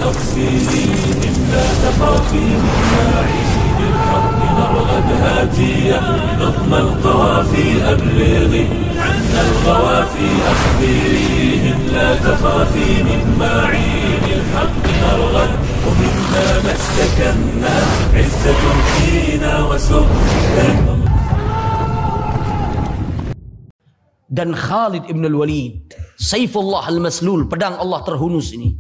أغسليهم لا تخافي من معين الحق نرغب هاتيا نظم القوافي أبلغي عنا الغوافي أخبريهم لا تخافي من معين الحق نرغب ومما ما استكنا عزة فينا وسؤدد. Dan Khalid ibn al-Walid, Saifullah al-Maslul, pedang Allah terhunus ini,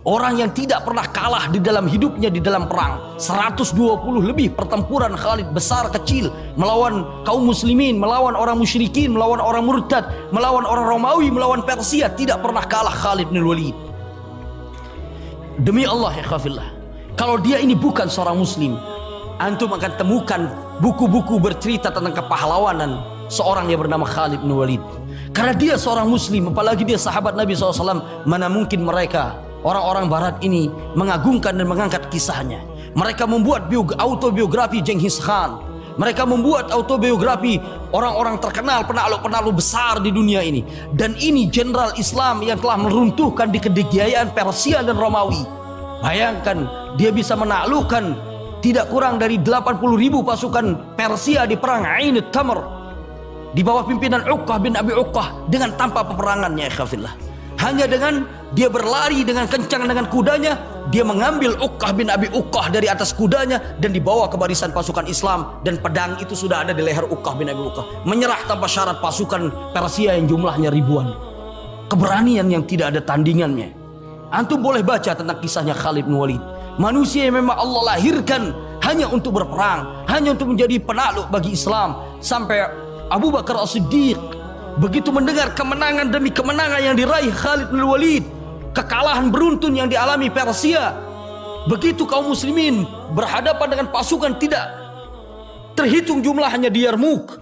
orang yang tidak pernah kalah di dalam hidupnya di dalam perang. 120 lebih pertempuran Khalid, besar kecil, melawan kaum muslimin, melawan orang musyrikin, melawan orang murtad, melawan orang Romawi, melawan Persia. Tidak pernah kalah Khalid bin Walid. Demi Allah ya khafillah, kalau dia ini bukan seorang muslim, antum akan temukan buku-buku bercerita tentang kepahlawanan seorang yang bernama Khalid bin Walid. Karena dia seorang muslim, apalagi dia sahabat Nabi SAW, mana mungkin mereka orang-orang barat ini mengagungkan dan mengangkat kisahnya. Mereka membuat autobiografi Genghis Khan. Mereka membuat autobiografi orang-orang terkenal, penakluk-penakluk besar di dunia ini. Dan ini jenderal Islam yang telah meruntuhkan di kedikdayaan Persia dan Romawi. Bayangkan, dia bisa menaklukkan tidak kurang dari 80.000 pasukan Persia di perang Ain Tamr di bawah pimpinan Uqbah bin Abi Uqbah dengan tanpa peperangannya ikhwafillah. Hanya dengan dia berlari dengan kencang dengan kudanya, dia mengambil Uqbah bin Abi Uqbah dari atas kudanya dan dibawa ke barisan pasukan Islam, dan pedang itu sudah ada di leher Uqbah bin Abi Uqbah. Menyerah tanpa syarat pasukan Persia yang jumlahnya ribuan. Keberanian yang tidak ada tandingannya. Antum boleh baca tentang kisahnya Khalid bin Walid. Manusia yang memang Allah lahirkan hanya untuk berperang, hanya untuk menjadi penakluk bagi Islam. Sampai Abu Bakar As-Siddiq begitu mendengar kemenangan demi kemenangan yang diraih Khalid bin Walid, kekalahan beruntun yang dialami Persia, begitu kaum muslimin berhadapan dengan pasukan tidak terhitung jumlahnya di Yarmouk,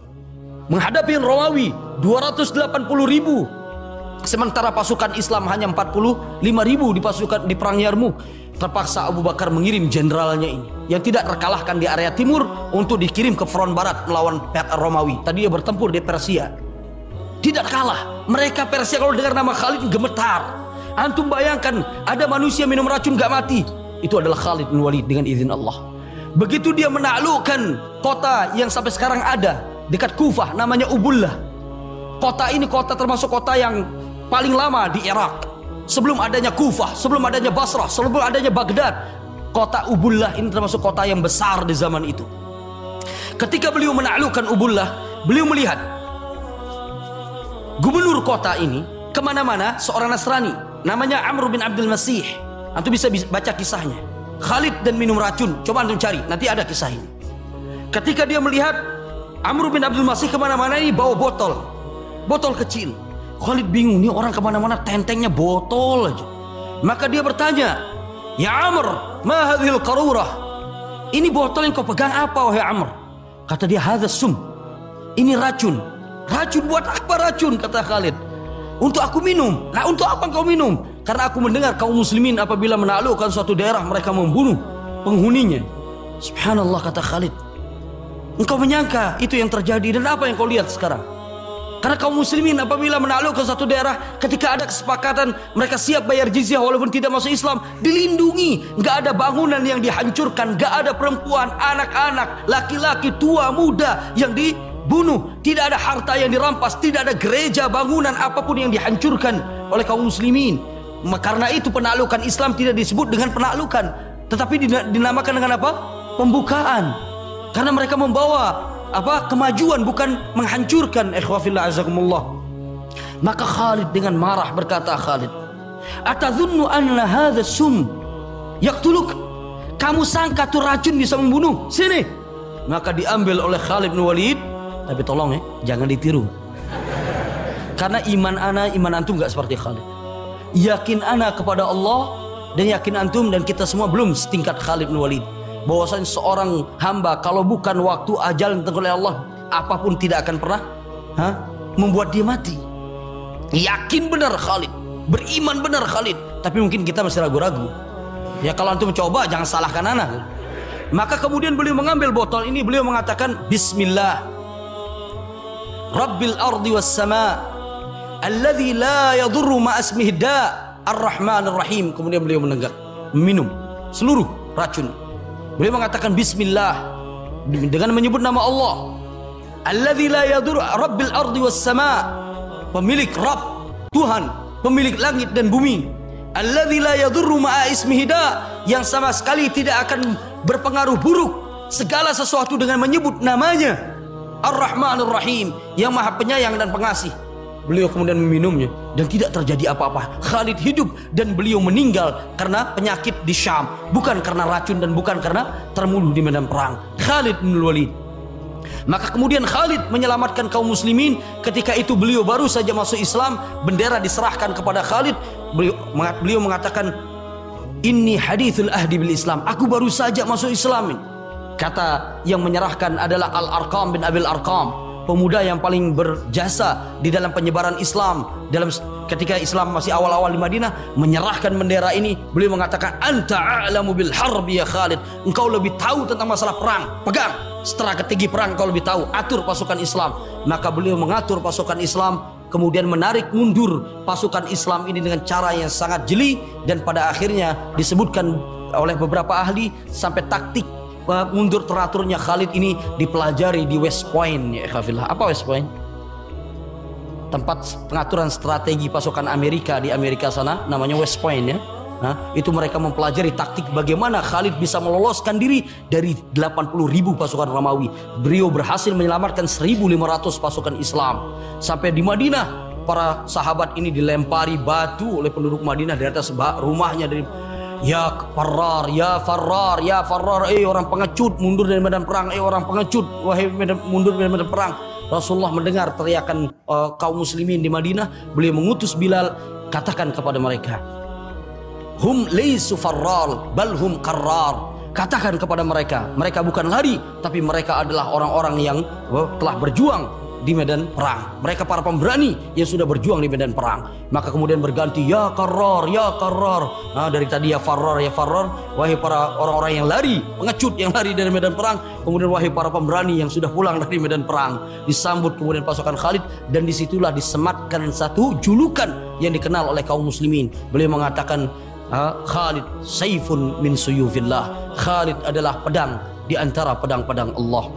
menghadapi Romawi 280.000, sementara pasukan Islam hanya 45.000 di perang Yarmouk. Terpaksa Abu Bakar mengirim jenderalnya ini yang tidak terkalahkan di area timur untuk dikirim ke front barat melawan Romawi. Tadi dia bertempur di Persia, tidak kalah. Mereka Persia kalau dengar nama Khalid gemetar. Antum bayangkan, ada manusia minum racun gak mati, itu adalah Khalid bin Walid dengan izin Allah. Begitu dia menaklukkan kota yang sampai sekarang ada dekat Kufah, namanya Ubullah. Kota ini kota termasuk kota yang paling lama di Irak. Sebelum adanya Kufah, sebelum adanya Basrah, sebelum adanya Baghdad, kota Ubullah ini termasuk kota yang besar di zaman itu. Ketika beliau menaklukkan Ubullah, beliau melihat gubernur kota ini kemana-mana seorang Nasrani, namanya Amr bin Abdul Masih. Antum bisa baca kisahnya. Khalid dan minum racun, coba antum cari, nanti ada kisah ini. Ketika dia melihat Amr bin Abdul Masih kemana-mana ini bawa botol kecil. Khalid bingung, nih orang kemana-mana tentengnya botol aja. Maka dia bertanya, ya Amr, ma hadhil qarurah? Ini botol yang kau pegang apa wahai Amr? Kata dia, hadha sum, ini racun. Racun buat apa racun? Kata Khalid, untuk aku minum. Nah, untuk apa kau minum? Karena aku mendengar kaum muslimin apabila menaklukkan suatu daerah mereka membunuh penghuninya. Subhanallah, kata Khalid, engkau menyangka itu yang terjadi, dan apa yang kau lihat sekarang? Karena kaum muslimin apabila menaklukkan satu daerah, ketika ada kesepakatan mereka siap bayar jizyah walaupun tidak masuk Islam, dilindungi. Gak ada bangunan yang dihancurkan, gak ada perempuan, anak-anak, laki-laki, tua, muda yang dibunuh, tidak ada harta yang dirampas, tidak ada gereja, bangunan apapun yang dihancurkan oleh kaum muslimin. Karena itu penaklukan Islam tidak disebut dengan penaklukan, tetapi dinamakan dengan apa? Pembukaan. Karena mereka membawa kemajuan, bukan menghancurkan. Ikhwafillah azakumullah. Maka Khalid dengan marah berkata, Khalid, atadhunnu anna hadha sum yaqtuluk? Kamu sangka tuh racun bisa membunuh? Sini. Maka diambil oleh Khalid bin Walid. Tapi tolong ya, jangan ditiru. Karena iman antum gak seperti Khalid. Yakin ana kepada Allah dan yakin antum dan kita semua belum setingkat Khalid bin Walid. Bahwasanya seorang hamba kalau bukan waktu ajal yang ditentukan oleh Allah, apapun tidak akan pernah membuat dia mati. Yakin benar Khalid, beriman benar Khalid, tapi mungkin kita masih ragu-ragu. Ya kalau antum coba jangan salahkan anak. Maka kemudian beliau mengambil botol ini, beliau mengatakan Bismillah Rabbil ardi was sama alladzi la yadurru ma asmihi da ar-rahman ar-rahim. Kemudian beliau menenggak. minum seluruh racun. Beliau mengatakan bismillah dengan menyebut nama Allah. Alladzi la yadur rabbil ardi was sama, pemilik Rabb, Tuhan, pemilik langit dan bumi. Alladzi la yadurru ma'a ismihi da, yang sama sekali tidak akan berpengaruh buruk segala sesuatu dengan menyebut namanya. Ar-Rahmanur Rahim, yang Maha Penyayang dan Pengasih. Beliau kemudian meminumnya dan tidak terjadi apa-apa. Khalid hidup dan beliau meninggal karena penyakit di Syam, bukan karena racun dan bukan karena terbunuh di medan perang. Khalid bin Walid. Maka kemudian Khalid menyelamatkan kaum muslimin. Ketika itu beliau baru saja masuk Islam, bendera diserahkan kepada Khalid. Beliau mengatakan, "Inni hadithul ahdi bil Islam." Aku baru saja masuk Islam ini. Kata yang menyerahkan adalah Al-Arqam bin Abil Arqam, pemuda yang paling berjasa di dalam penyebaran Islam. Ketika Islam masih awal-awal di Madinah, menyerahkan bendera ini, beliau mengatakan, "Anta a'lamu bil harbi ya Khalid." Engkau lebih tahu tentang masalah perang. Pegang. Strategi perang kau lebih tahu. Atur pasukan Islam. Maka beliau mengatur pasukan Islam, kemudian menarik mundur pasukan Islam ini dengan cara yang sangat jeli, dan pada akhirnya disebutkan oleh beberapa ahli sampai taktik mundur teraturnya Khalid ini dipelajari di West Point, ya ikhwafillah. Apa West Point? Tempat pengaturan strategi pasukan Amerika di Amerika sana, namanya West Point ya. Itu mereka mempelajari taktik bagaimana Khalid bisa meloloskan diri dari 80.000 pasukan Romawi. Beliau berhasil menyelamatkan 1.500 pasukan Islam. Sampai di Madinah, para sahabat ini dilempari batu oleh penduduk Madinah dari atas rumahnya, dari ya Farrar, ya Farrar, ya Farrar, orang pengecut, mundur dari medan perang, orang pengecut, wahai mundur dari medan perang. Rasulullah mendengar teriakan kaum muslimin di Madinah. Beliau mengutus Bilal, katakan kepada mereka, hum laysu farrar bal hum qarrar. Katakan kepada mereka, mereka bukan lari, tapi mereka adalah orang-orang yang telah berjuang di medan perang. Mereka para pemberani yang sudah berjuang di medan perang. Maka kemudian berganti, ya Qarrar, ya Qarrar. Dari tadi ya Farrar, ya Farrar, wahai para orang-orang yang lari, pengecut yang lari dari medan perang. Kemudian wahai para pemberani yang sudah pulang dari medan perang. Disambut kemudian pasukan Khalid, dan disitulah disematkan satu julukan yang dikenal oleh kaum muslimin. Beliau mengatakan, Khalid saifun min suyufillah. Khalid adalah pedang di antara pedang-pedang Allah.